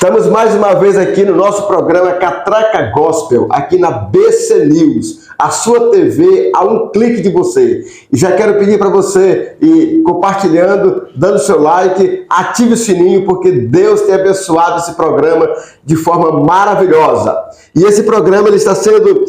Estamos mais uma vez aqui no nosso programa Catraca Gospel, aqui na BC News, a sua TV a um clique de você. E já quero pedir para você ir compartilhando, dando seu like, ative o sininho, porque Deus tem abençoado esse programa de forma maravilhosa. E esse programa ele está sendo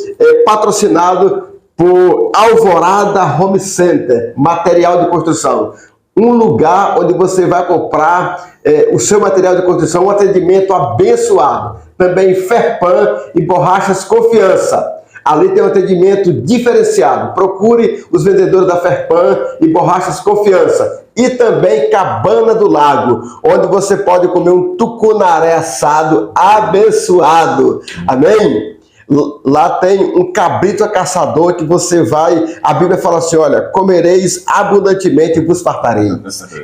patrocinado por Alvorada Home Center, material de construção. Um lugar onde você vai comprar o seu material de construção, um atendimento abençoado. Também Ferpan e Borrachas Confiança. Ali tem um atendimento diferenciado. Procure os vendedores da Ferpan e Borrachas Confiança. E também Cabana do Lago, onde você pode comer um tucunaré assado abençoado. Amém? Lá tem um cabrito a caçador que você vai... A Bíblia fala assim, olha, comereis abundantemente e vos fartarei.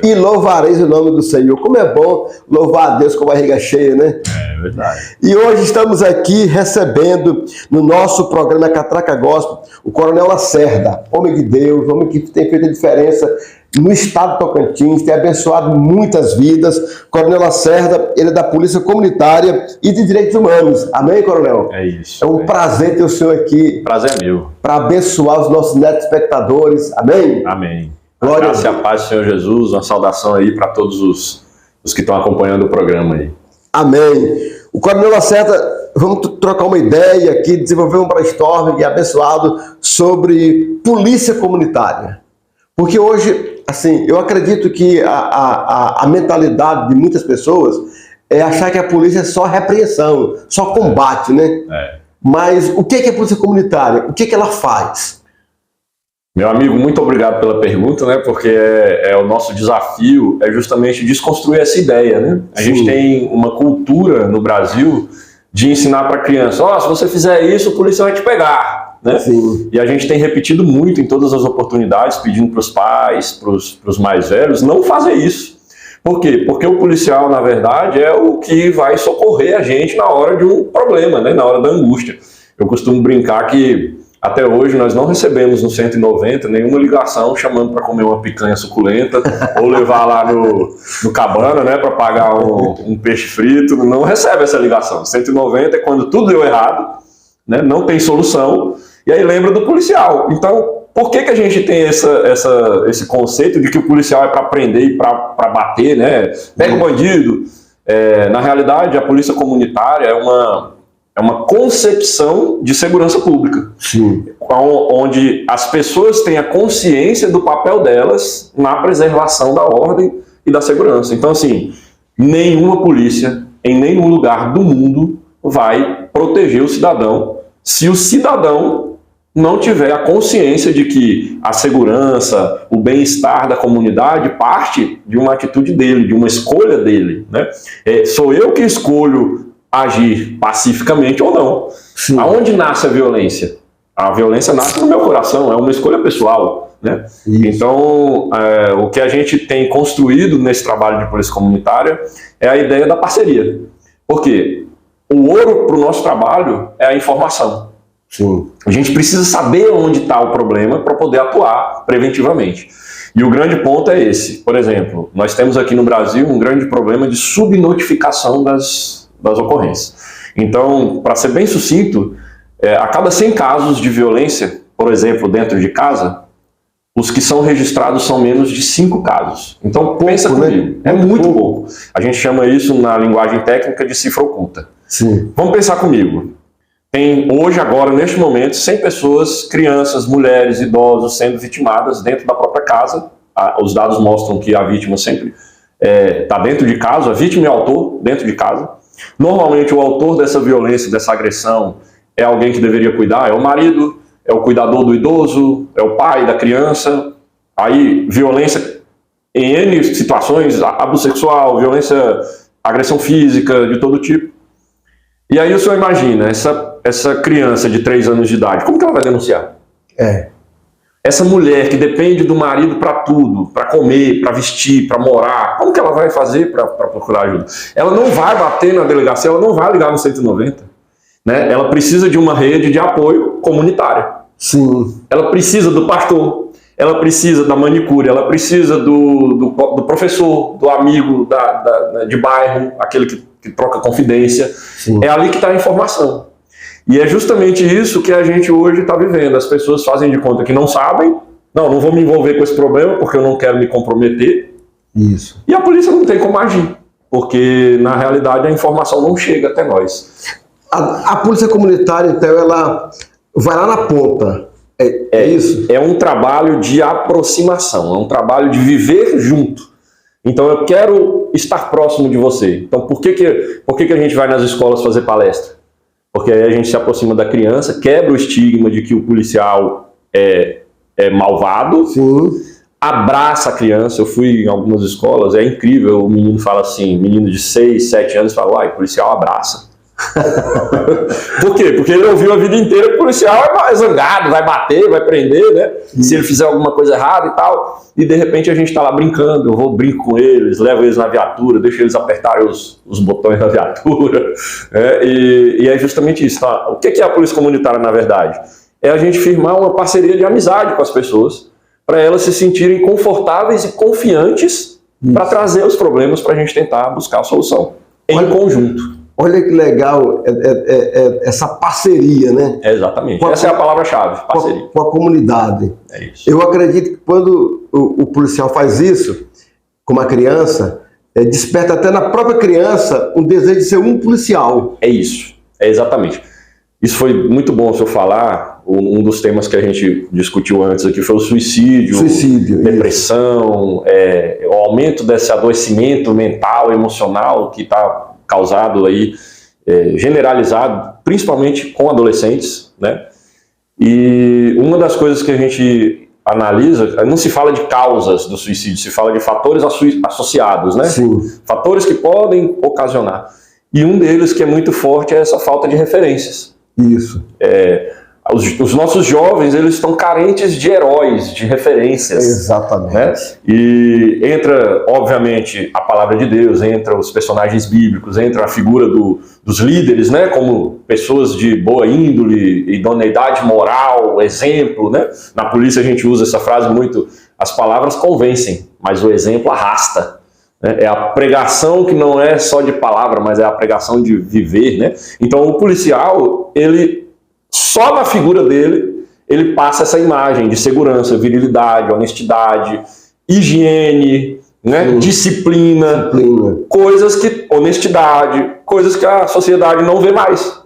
E louvareis o nome do Senhor. Como é bom louvar a Deus com a barriga cheia, né? É verdade. E hoje estamos aqui recebendo no nosso programa Catraca Gospel o Coronel Lacerda, homem de Deus, homem que tem feito a diferença no estado de Tocantins, tem abençoado muitas vidas. Coronel Lacerda, ele é da Polícia Comunitária e de Direitos Humanos. Amém, Coronel? É isso. É um prazer ter o senhor aqui. Prazer é meu. Para abençoar os nossos netos espectadores. Amém? Amém. Glória a graça e a paz do Senhor Jesus, uma saudação aí para todos os que estão acompanhando o programa aí. Amém. O Coronel Lacerda, vamos trocar uma ideia aqui, desenvolver um brainstorming abençoado sobre polícia comunitária. Porque hoje, assim, eu acredito que a mentalidade de muitas pessoas é achar que a polícia é só repreensão, só combate, né? Mas o que é a polícia comunitária? O que ela faz? Meu amigo, muito obrigado pela pergunta, né? Porque o nosso desafio é justamente desconstruir essa ideia, né? A gente tem uma cultura no Brasil de ensinar para a criança, se você fizer isso, a polícia vai te pegar. Né? E a gente tem repetido muito em todas as oportunidades, pedindo para os pais, para os mais velhos, não fazer isso. Por quê? Porque o policial, na verdade, é o que vai socorrer a gente na hora de um problema, né? Na hora da angústia. Eu costumo brincar que até hoje nós não recebemos no 190 nenhuma ligação chamando para comer uma picanha suculenta ou levar lá no Cabana, né, para pagar um peixe frito. Não recebe essa ligação. 190 é quando tudo deu errado, né? Não tem solução. E aí lembra do policial. Então, por que a gente tem esse conceito de que o policial é para prender e para bater, né? Pega o bandido. Na realidade, a polícia comunitária é uma concepção de segurança pública. Onde as pessoas têm a consciência do papel delas na preservação da ordem e da segurança. Então, assim, nenhuma polícia em nenhum lugar do mundo vai proteger o cidadão se o cidadão não tiver a consciência de que a segurança, o bem-estar da comunidade parte de uma atitude dele, de uma escolha dele, né? Sou eu que escolho agir pacificamente ou não. Aonde nasce a violência? A violência nasce no meu coração, é uma escolha pessoal, né? Então, o que a gente tem construído nesse trabalho de polícia comunitária é a ideia da parceria. Por quê? O ouro para o nosso trabalho é a informação. A gente precisa saber onde está o problema para poder atuar preventivamente. E o grande ponto é esse. Por exemplo, nós temos aqui no Brasil um grande problema de subnotificação das ocorrências. Então, para ser bem sucinto, a cada 100 casos de violência, por exemplo, dentro de casa, os que são registrados são menos de 5 casos. Então, pensa comigo, é muito pouco. A gente chama isso, na linguagem técnica, de cifra oculta. Vamos pensar comigo. Tem hoje, agora, neste momento, 100 pessoas, crianças, mulheres, idosos, sendo vitimadas dentro da própria casa. Os dados mostram que a vítima sempre está dentro de casa, a vítima e o autor dentro de casa. Normalmente, o autor dessa violência, dessa agressão, é alguém que deveria cuidar, é o marido, é o cuidador do idoso, é o pai da criança. Aí, violência em N situações, abuso sexual, violência, agressão física, de todo tipo. E aí o senhor imagina, essa criança de 3 anos de idade, como que ela vai denunciar? Essa mulher que depende do marido para tudo, para comer, para vestir, para morar, como que ela vai fazer para procurar ajuda? Ela não vai bater na delegacia, ela não vai ligar no 190. Né? Ela precisa de uma rede de apoio comunitária. Ela precisa do pastor, ela precisa da manicure, ela precisa do professor, do amigo de bairro, aquele que que troca confidência. Sim. É ali que está a informação. E é justamente isso que a gente hoje está vivendo. As pessoas fazem de conta que não sabem, não vou me envolver com esse problema porque eu não quero me comprometer. Isso. E a polícia não tem como agir, porque na realidade a informação não chega até nós. A polícia comunitária, então, ela vai lá na ponta. É isso? É um trabalho de aproximação, é um trabalho de viver junto. Então eu quero estar próximo de você. Então por que a gente vai nas escolas fazer palestra? Porque aí a gente se aproxima da criança, quebra o estigma de que o policial é malvado, Sim. Abraça a criança. Eu fui em algumas escolas, é incrível, o menino fala assim, menino de 6, 7 anos fala, uai, policial abraça. Por quê? Porque ele ouviu a vida inteira que o policial é zangado, vai bater, vai prender, né? Se ele fizer alguma coisa errada e tal. E de repente a gente tá lá brincando, eu brinco com eles, levo eles na viatura, deixo eles apertarem os botões da viatura. E é justamente isso. Tá? O que é a polícia comunitária, na verdade? É a gente firmar uma parceria de amizade com as pessoas, para elas se sentirem confortáveis e confiantes para trazer os problemas para a gente tentar buscar a solução em conjunto. Olha que legal essa parceria, né? Exatamente. Essa é a palavra-chave, parceria. Com a comunidade. É isso. Eu acredito que quando o policial faz isso com uma criança, desperta até na própria criança um desejo de ser um policial. É isso. É exatamente. Isso foi muito bom o senhor falar. Um dos temas que a gente discutiu antes aqui foi o suicídio, depressão, o aumento desse adoecimento mental, emocional que está causado aí, generalizado, principalmente com adolescentes, né? E uma das coisas que a gente analisa, não se fala de causas do suicídio, se fala de fatores associados, né? Sim. Fatores que podem ocasionar. E um deles que é muito forte é essa falta de referências. Isso. Os nossos jovens, eles estão carentes de heróis, de referências. Exatamente. Né? E entra, obviamente, a palavra de Deus, entra os personagens bíblicos, entra a figura dos líderes, né? Como pessoas de boa índole, idoneidade moral, exemplo. Né? Na polícia a gente usa essa frase muito, as palavras convencem, mas o exemplo arrasta. Né? É a pregação que não é só de palavra, mas é a pregação de viver. Né? Então o policial, ele... Só na figura dele, ele passa essa imagem de segurança, virilidade, honestidade, higiene, né? Disciplina, coisas que, honestidade, coisas que a sociedade não vê mais.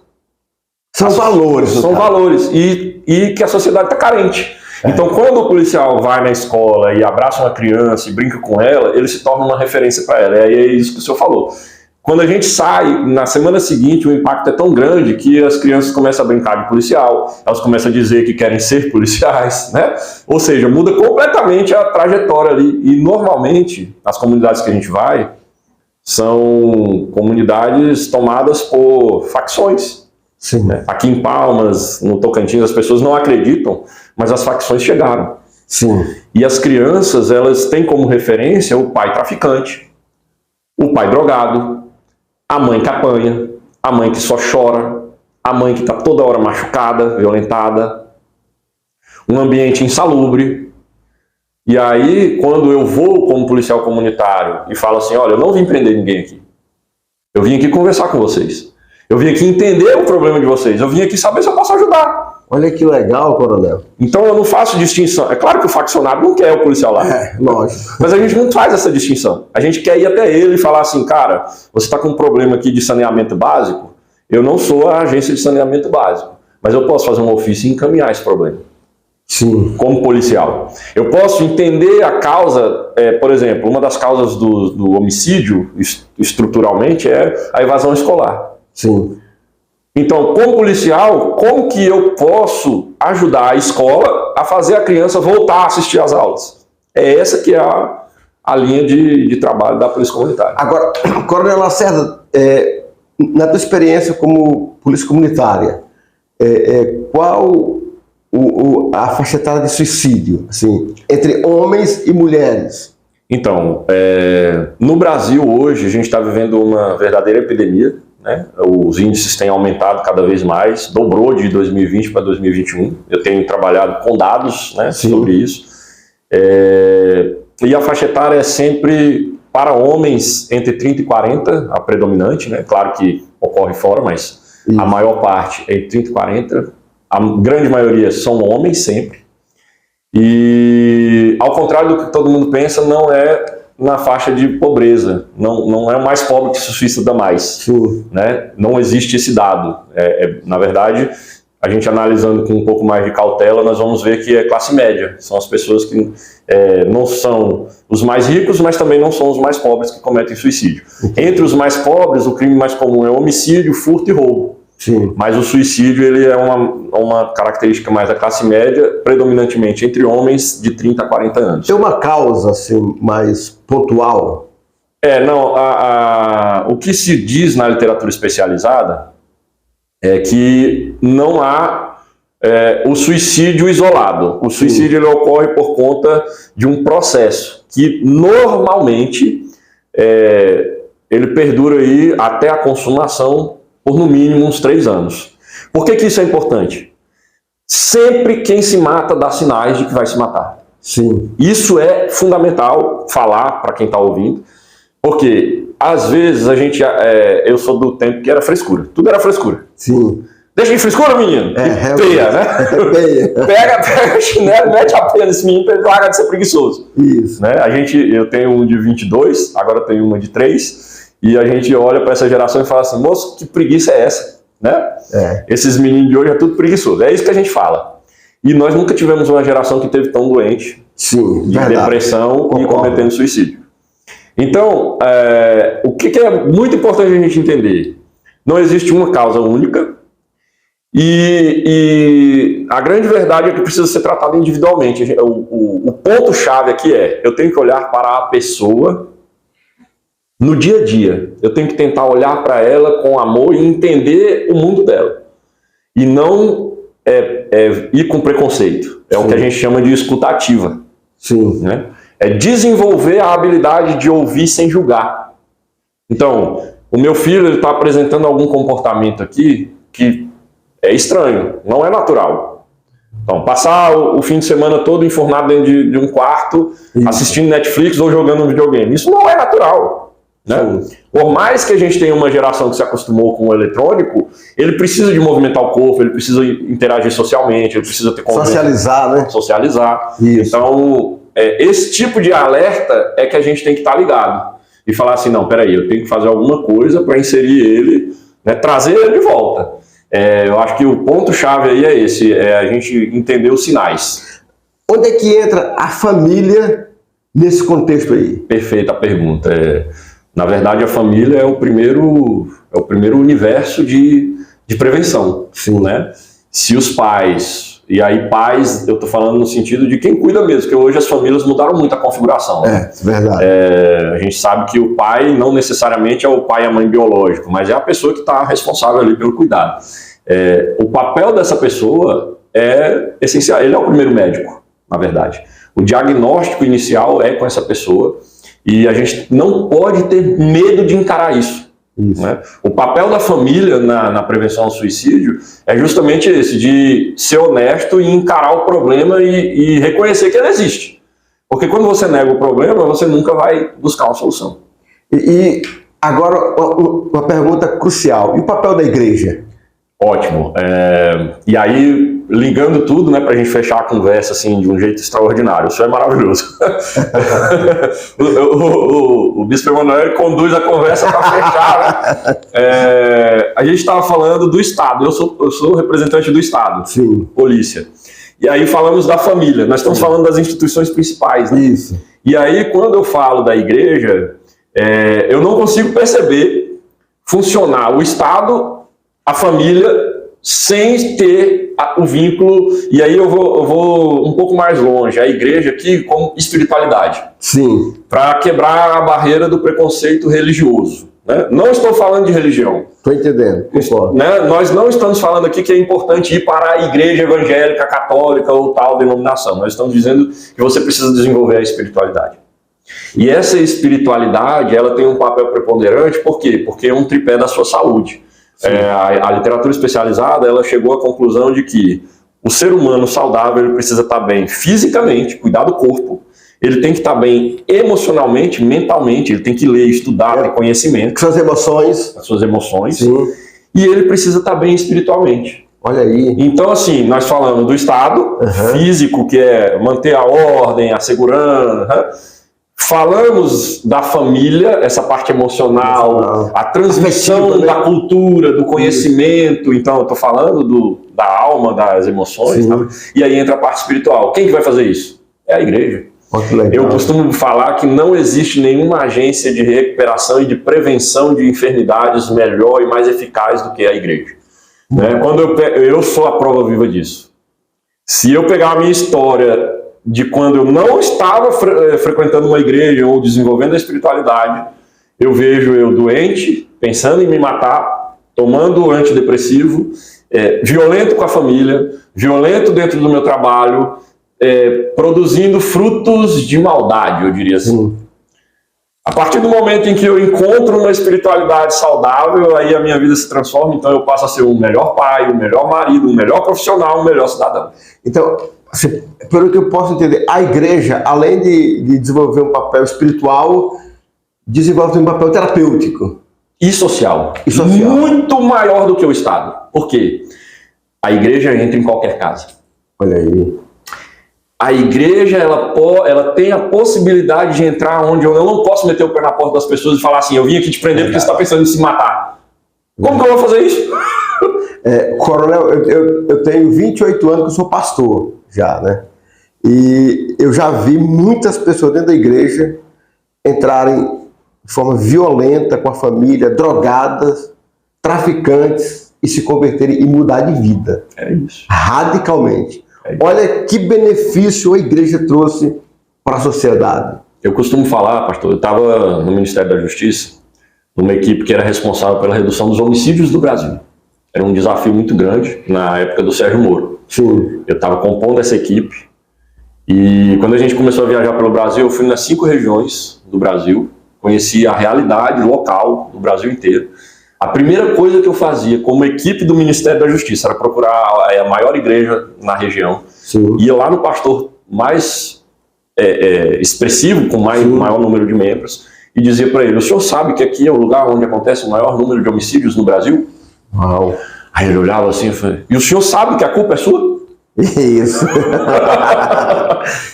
São valores. São valores e que a sociedade está carente. Então, quando o policial vai na escola e abraça uma criança e brinca com ela, ele se torna uma referência para ela. E é isso que o senhor falou. Quando a gente sai, na semana seguinte, o impacto é tão grande que as crianças começam a brincar de policial, elas começam a dizer que querem ser policiais, né? Ou seja, muda completamente a trajetória ali. E, normalmente, as comunidades que a gente vai são comunidades tomadas por facções. Sim. Né? Aqui em Palmas, no Tocantins, as pessoas não acreditam, mas as facções chegaram. Sim. E as crianças, elas têm como referência o pai traficante, o pai drogado, a mãe que apanha, a mãe que só chora, a mãe que está toda hora machucada, violentada, um ambiente insalubre. E aí, quando eu vou como policial comunitário e falo assim, olha, eu não vim prender ninguém aqui. Eu vim aqui conversar com vocês. Eu vim aqui entender o problema de vocês. Eu vim aqui saber se eu posso ajudar. Olha que legal, coronel. Então eu não faço distinção. É claro que o faccionário não quer o policial lá. Lógico. Mas a gente não faz essa distinção. A gente quer ir até ele e falar assim, cara, você está com um problema aqui de saneamento básico? Eu não sou a agência de saneamento básico, mas eu posso fazer um ofício e encaminhar esse problema. Sim. Como policial. Eu posso entender a causa, por exemplo, uma das causas do homicídio, estruturalmente, é a evasão escolar. Sim. Então, como policial, como que eu posso ajudar a escola a fazer a criança voltar a assistir às aulas? É essa que é a linha de trabalho da polícia comunitária. Agora, coronel Lacerda, na tua experiência como polícia comunitária, qual a faixa etária de suicídio, assim, entre homens e mulheres? Então, no Brasil hoje, a gente está vivendo uma verdadeira epidemia. Né? Os índices têm aumentado cada vez mais, dobrou de 2020 para 2021. Eu tenho trabalhado com dados, né, sobre isso. E a faixa etária é sempre para homens entre 30 e 40, a predominante, né? Claro que ocorre fora, mas a maior parte é entre 30 e 40. A grande maioria são homens sempre. E, ao contrário do que todo mundo pensa, não é na faixa de pobreza. Não é o mais pobre que se suicida mais. Né? Não existe esse dado. Na verdade, a gente analisando com um pouco mais de cautela, nós vamos ver que é classe média. São as pessoas que não são os mais ricos, mas também não são os mais pobres que cometem suicídio. Entre os mais pobres, o crime mais comum é homicídio, furto e roubo. Sim. Mas o suicídio ele é uma característica mais da classe média, predominantemente entre homens de 30 a 40 anos. Tem uma causa assim, mais pontual? O que se diz na literatura especializada é que não há o suicídio isolado. O suicídio ele ocorre por conta de um processo que normalmente ele perdura aí até a consumação por no mínimo uns 3 anos. Por que isso é importante? Sempre quem se mata dá sinais de que vai se matar. Sim. Isso é fundamental falar para quem está ouvindo, porque às vezes eu sou do tempo que era frescura. Tudo era frescura. Sim. Deixa de frescura, menino. Peia, né? Pega o chinelo, mete a peia nesse menino para ele largar de ser preguiçoso. Isso. Né? Eu tenho um de 22, agora eu tenho uma de 3. E a gente olha para essa geração e fala assim, moço, que preguiça é essa? Né? Esses meninos de hoje é tudo preguiçoso. É isso que a gente fala. E nós nunca tivemos uma geração que teve tão doente de depressão e cometendo suicídio. Então, o que é muito importante a gente entender? Não existe uma causa única e a grande verdade é que precisa ser tratado individualmente. O ponto-chave aqui eu tenho que olhar para a pessoa no dia a dia. Eu tenho que tentar olhar para ela com amor e entender o mundo dela. E não ir com preconceito. É o que a gente chama de escutativa. Sim. Né? É desenvolver a habilidade de ouvir sem julgar. Então, o meu filho está apresentando algum comportamento aqui que é estranho, não é natural. Então, passar o fim de semana todo enfornado dentro de um quarto, assistindo Netflix ou jogando um videogame, isso não é natural. Né? Por mais que a gente tenha uma geração que se acostumou com o eletrônico, ele precisa de movimentar o corpo, ele precisa interagir socialmente, ele precisa ter convívio. Socializar, né? Socializar. Isso. Então, esse tipo de alerta é que a gente tem que estar ligado. E falar assim, não, peraí, eu tenho que fazer alguma coisa para inserir ele, né, trazer ele de volta. Eu acho que o ponto-chave aí é esse, a gente entender os sinais. Onde é que entra a família nesse contexto aí? Perfeita a pergunta. Na verdade, a família é o primeiro universo de prevenção. Sim. Né? Se os pais, e aí pais, eu estou falando no sentido de quem cuida mesmo, porque hoje as famílias mudaram muito a configuração. Né? Verdade. A gente sabe que o pai não necessariamente é o pai e a mãe biológico, mas é a pessoa que está responsável ali pelo cuidado. O papel dessa pessoa é essencial, ele é o primeiro médico, na verdade. O diagnóstico inicial é com essa pessoa, e a gente não pode ter medo de encarar isso. Né? O papel da família na prevenção ao suicídio é justamente esse, de ser honesto e encarar o problema e reconhecer que ele existe. Porque quando você nega o problema, você nunca vai buscar uma solução. E agora, uma pergunta crucial. E o papel da igreja? Ótimo. E aí, ligando tudo, né, para a gente fechar a conversa assim, de um jeito extraordinário. Isso é maravilhoso. o Bispo Emanuel conduz a conversa para fechar. Né? A gente estava falando do Estado. Eu sou representante do Estado. Sim. Polícia. E aí falamos da família. Nós estamos falando das instituições principais. Né? Isso. E aí, quando eu falo da igreja, eu não consigo perceber funcionar o Estado, a família, sem ter o vínculo, e aí eu vou um pouco mais longe, a igreja aqui como espiritualidade. Sim. Para quebrar a barreira do preconceito religioso. Né? Não estou falando de religião. Estou entendendo. Né? Nós não estamos falando aqui que é importante ir para a igreja evangélica, católica ou tal denominação. Nós estamos dizendo que você precisa desenvolver a espiritualidade. E essa espiritualidade, ela tem um papel preponderante, por quê? Porque é um tripé da sua saúde. A literatura especializada, ela chegou à conclusão de que o ser humano saudável ele precisa estar bem fisicamente, cuidar do corpo, ele tem que estar bem emocionalmente, mentalmente, ele tem que ler, estudar, ter conhecimento. Suas emoções. As suas emoções. Sim. E ele precisa estar bem espiritualmente. Olha aí. Então, assim, nós falamos do estado físico, que é manter a ordem, a segurança. Falamos da família, essa parte emocional, a transmissão afetiva, né? da cultura, do conhecimento. Então, eu estou falando da alma, das emoções. Tá? E aí entra a parte espiritual. Quem que vai fazer isso? É a igreja. Eu costumo falar que não existe nenhuma agência de recuperação e de prevenção de enfermidades melhor e mais eficaz do que a igreja. Né? Quando eu sou a prova viva disso. Se eu pegar a minha história de quando eu não estava frequentando uma igreja ou desenvolvendo a espiritualidade, eu vejo eu doente, pensando em me matar, tomando antidepressivo, violento com a família, violento dentro do meu trabalho, produzindo frutos de maldade, eu diria assim. A partir do momento em que eu encontro uma espiritualidade saudável, aí a minha vida se transforma, então eu passo a ser um melhor pai, um melhor marido, um melhor profissional, um melhor cidadão. Então, pelo que eu posso entender, a igreja, além de desenvolver um papel espiritual, desenvolve um papel terapêutico. E social. E social. Muito maior do que o Estado. Por quê? A igreja entra em qualquer casa. Olha aí. A igreja, ela tem a possibilidade de entrar onde eu não posso meter o pé na porta das pessoas e falar assim, eu vim aqui te prender porque você está pensando em se matar. Como que eu vou fazer isso? Coronel, eu tenho 28 anos que eu sou pastor, já, né? E eu já vi muitas pessoas dentro da igreja entrarem de forma violenta com a família, drogadas, traficantes, e se converterem e mudar de vida. É isso. Radicalmente. Olha que benefício a igreja trouxe para a sociedade. Eu costumo falar, pastor, eu estava no Ministério da Justiça, numa equipe que era responsável pela redução dos homicídios do Brasil. Era um desafio muito grande na época do Sérgio Moro. Sim. Eu estava compondo essa equipe e quando a gente começou a viajar pelo Brasil, eu fui nas 5 regiões do Brasil, conheci a realidade local do Brasil inteiro. A primeira coisa que eu fazia como equipe do Ministério da Justiça era procurar a maior igreja na região. Sim. Ia lá no pastor mais expressivo, com maior número de membros, e dizia para ele, o senhor sabe que aqui é o lugar onde acontece o maior número de homicídios no Brasil? Uau. Aí ele olhava assim e falou, e o senhor sabe que a culpa é sua? Isso.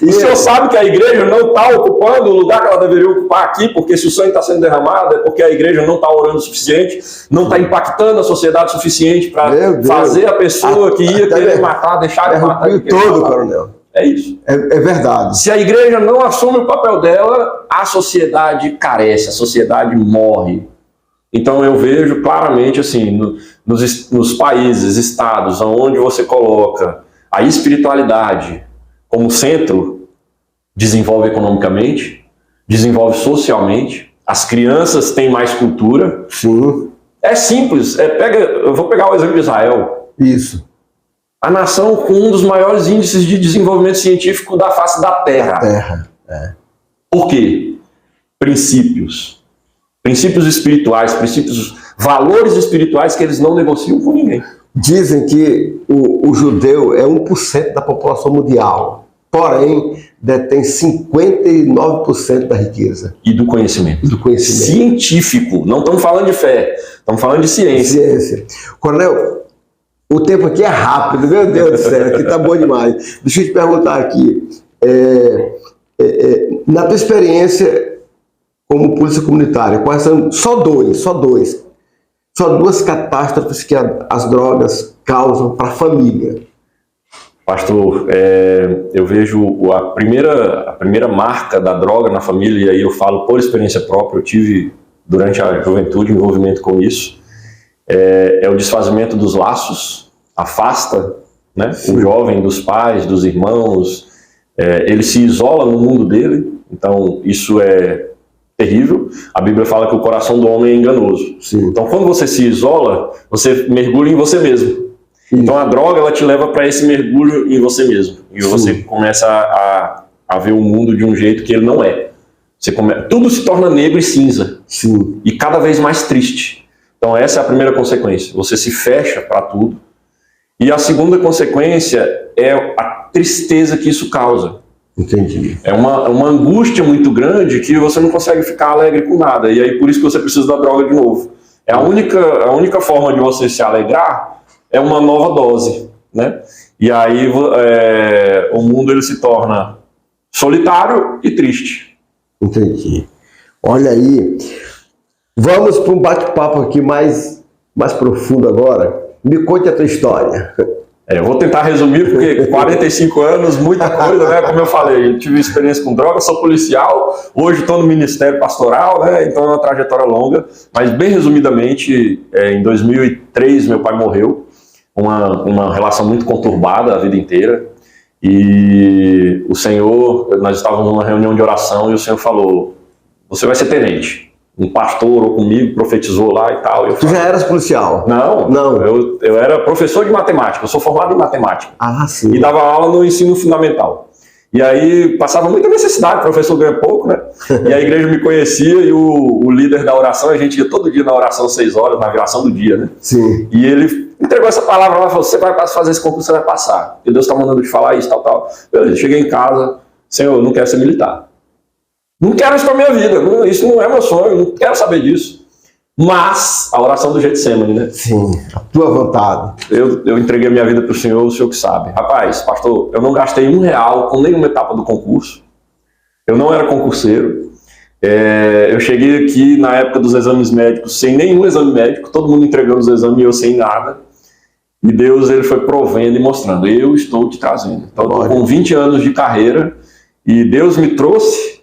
O senhor sabe que a igreja não está ocupando o lugar que ela deveria ocupar aqui, porque se o sangue está sendo derramado é porque a igreja não está orando o suficiente, não está impactando a sociedade o suficiente para fazer a pessoa que ia querer matar, deixar de matar. Todo, coronel. É isso. É verdade. Se a igreja não assume o papel dela, a sociedade carece, a sociedade morre. Então eu vejo claramente assim, nos países, estados, onde você coloca a espiritualidade como centro, desenvolve economicamente, desenvolve socialmente, as crianças têm mais cultura. Sim. É simples, eu vou pegar o exemplo de Israel. Isso. A nação com um dos maiores índices de desenvolvimento científico da face da Terra. Por quê? Princípios espirituais, valores espirituais que eles não negociam com ninguém. Dizem que o judeu é 1% da população mundial, porém detém 59% da riqueza. E do conhecimento. Científico. Não estamos falando de fé, estamos falando de ciência. Coronel, o tempo aqui é rápido, meu Deus do céu, aqui tá bom demais. Deixa eu te perguntar aqui, na tua experiência como polícia comunitária, quais são só duas catástrofes que as drogas causam para a família? Pastor, eu vejo a primeira marca da droga na família, e aí eu falo por experiência própria, eu tive durante a juventude envolvimento com isso, é o desfazimento dos laços, afasta, né, o jovem dos pais, dos irmãos, ele se isola no mundo dele, então isso é terrível. A Bíblia fala que o coração do homem é enganoso. Sim. Então quando você se isola, você mergulha em você mesmo. Sim. Então a droga ela te leva para esse mergulho em você mesmo. E você começa a ver o mundo de um jeito que ele não é. Tudo se torna negro e cinza. Sim. E cada vez mais triste. Então essa é a primeira consequência. Você se fecha para tudo. E a segunda consequência é a tristeza que isso causa. Entendi. É uma angústia muito grande que você não consegue ficar alegre com nada. E aí por isso que você precisa da droga de novo. A única forma de você se alegrar é uma nova dose, né? E aí o mundo ele se torna solitário e triste. Entendi. Olha aí. Vamos para um bate-papo aqui mais profundo agora. Me conte a tua história. Eu vou tentar resumir, porque 45 anos, muita coisa, né? Como eu falei, eu tive experiência com droga, sou policial, hoje estou no Ministério Pastoral, né? Então é uma trajetória longa, mas bem resumidamente, em 2003 meu pai morreu, uma relação muito conturbada a vida inteira, e o Senhor, nós estávamos numa reunião de oração e o Senhor falou, você vai ser tenente. Um pastor ou comigo profetizou lá e tal. Tu já eras policial? Não. Eu era professor de matemática, eu sou formado em matemática. Ah, sim. E dava aula no ensino fundamental. E aí passava muita necessidade, o professor ganha pouco, né? E a igreja me conhecia e o líder da oração, a gente ia todo dia na oração 6 horas, na viração do dia, né? Sim. E ele entregou essa palavra lá e falou, você vai fazer esse concurso, você vai passar. Porque Deus está mandando te falar isso, tal. Eu cheguei em casa, Senhor, eu não quero ser militar. Não quero isso para minha vida, isso não é meu sonho, não quero saber disso. Mas, a oração do Getsemane, né? Sim, a tua vontade. Eu entreguei a minha vida para o Senhor que sabe. Rapaz, pastor, eu não gastei R$1 com nenhuma etapa do concurso. Eu não era concurseiro. Eu cheguei aqui na época dos exames médicos sem nenhum exame médico, todo mundo entregando os exames e eu sem nada. E Deus ele foi provendo e mostrando, eu estou te trazendo. Então, eu estou com 20 anos de carreira e Deus me trouxe.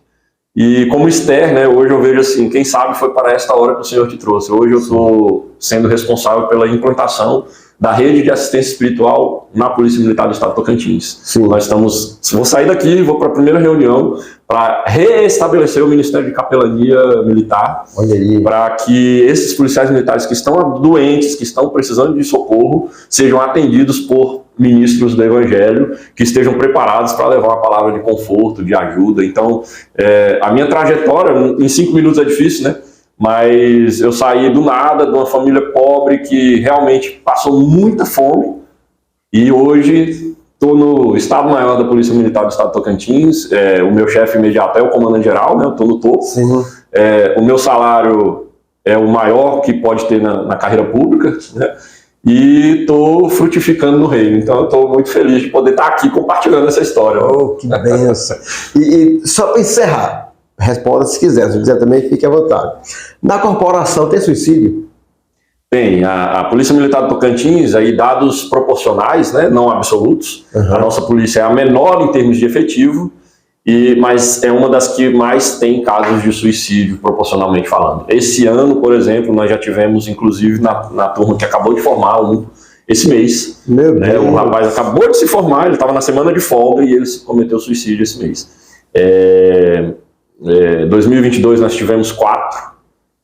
E como Esther, né, hoje eu vejo assim, quem sabe foi para esta hora que o Senhor te trouxe. Hoje eu estou sendo responsável pela implantação da rede de assistência espiritual na Polícia Militar do Estado de Tocantins. Sim. Vou sair daqui, vou para a primeira reunião para reestabelecer o Ministério de Capelania Militar, para que esses policiais militares que estão doentes, que estão precisando de socorro, sejam atendidos por ministros do Evangelho, que estejam preparados para levar uma palavra de conforto, de ajuda. Então, a minha trajetória, em 5 minutos é difícil, né? Mas eu saí do nada, de uma família pobre que realmente passou muita fome e hoje estou no Estado-Maior da Polícia Militar do Estado de Tocantins. O meu chefe imediato é o comandante-geral, né? Eu estou no topo. Sim. O meu salário é o maior que pode ter na carreira pública, né? E estou frutificando no reino. Então eu estou muito feliz de poder estar aqui compartilhando essa história. Oh, que benção. E só para encerrar, responda se quiser também, fique à vontade. Na corporação tem suicídio? Tem. A Polícia Militar do Tocantins, aí dados proporcionais, né, não absolutos. Uhum. A nossa polícia é a menor em termos de efetivo, mas é uma das que mais tem casos de suicídio, proporcionalmente falando. Esse ano, por exemplo, nós já tivemos, inclusive, na turma que acabou de formar esse mês. Meu Deus. O rapaz acabou de se formar, ele estava na semana de folga e ele cometeu suicídio esse mês. 2022 nós tivemos 4,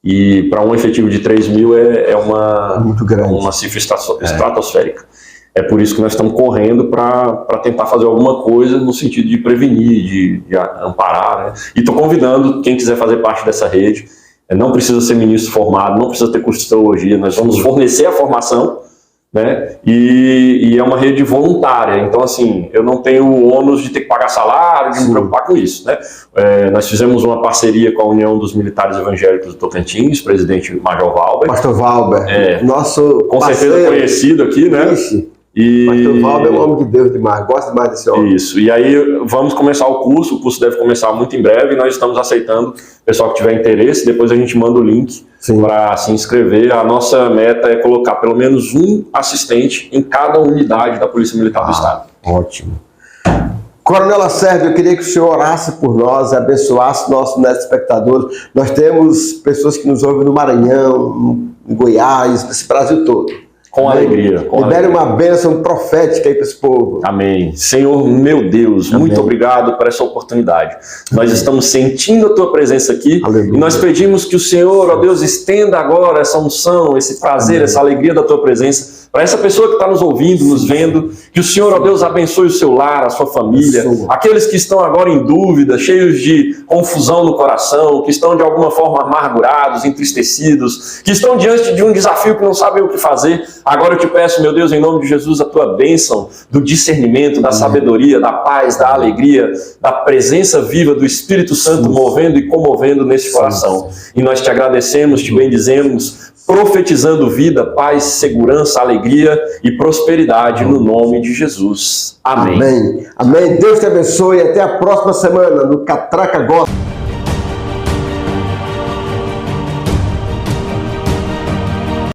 e para um efetivo de 3.000 é muito grande. Uma cifra estratosférica. É por isso que nós estamos correndo para tentar fazer alguma coisa no sentido de prevenir, de amparar, né? E estou convidando quem quiser fazer parte dessa rede. Não precisa ser ministro formado, não precisa ter curso de teologia, nós vamos fornecer a formação, né? E é uma rede voluntária, então assim, eu não tenho o ônus de ter que pagar salário, de me preocupar com isso, né? Nós fizemos uma parceria com a União dos Militares Evangélicos do Tocantins, presidente Major Valber. Pastor Valber, nosso com parceiro, certeza conhecido aqui, né? Ixi. Pastor Valber é um homem de Deus demais, gosto demais desse homem. Isso, e aí vamos começar o curso deve começar muito em breve, e nós estamos aceitando o pessoal que tiver interesse, depois a gente manda o link para se inscrever. A nossa meta é colocar pelo menos um assistente em cada unidade da Polícia Militar do Estado. Ótimo. Coronel Lacerda, eu queria que o senhor orasse por nós, abençoasse nossos telespectadores. Nós temos pessoas que nos ouvem no Maranhão, em Goiás, nesse Brasil todo. Com alegria. Libere uma bênção profética aí para esse povo. Amém. Senhor, meu Deus, muito obrigado por essa oportunidade. Nós estamos sentindo a tua presença aqui. Aleluia. E nós pedimos que o Senhor, ó Deus, estenda agora essa unção, esse prazer, essa alegria da tua presença Para essa pessoa que está nos ouvindo, nos vendo, que o Senhor, ó Deus, abençoe o seu lar, a sua família, aqueles que estão agora em dúvida, cheios de confusão no coração, que estão de alguma forma amargurados, entristecidos, que estão diante de um desafio que não sabem o que fazer. Agora eu te peço, meu Deus, em nome de Jesus, a tua bênção do discernimento, da sabedoria, da paz, da alegria, da presença viva do Espírito Santo movendo e comovendo nesse coração. E nós te agradecemos, te bendizemos, profetizando vida, paz, segurança, alegria e prosperidade no nome de Jesus. Amém. Amém. Amém. Deus te abençoe e até a próxima semana no Catraca Gospel.